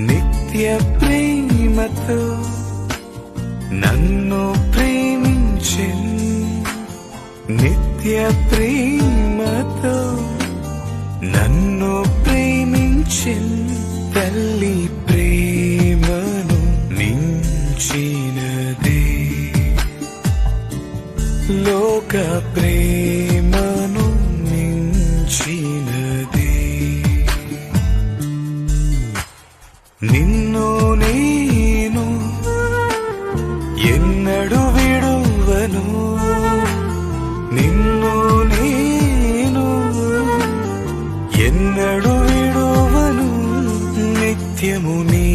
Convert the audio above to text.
నిత్య ప్రేమతో నన్ను ప్రేమించెను, నిత్య ప్రేమతో నన్ను ప్రేమించెను. తల్లి ప్రేమను మించినదే, లోక ప్రేమను మించినదే. నిన్ను నేను ఎన్నడూ విడువను, నిన్ను నేను ఎన్నడూ విడువను. నిత్యము నీ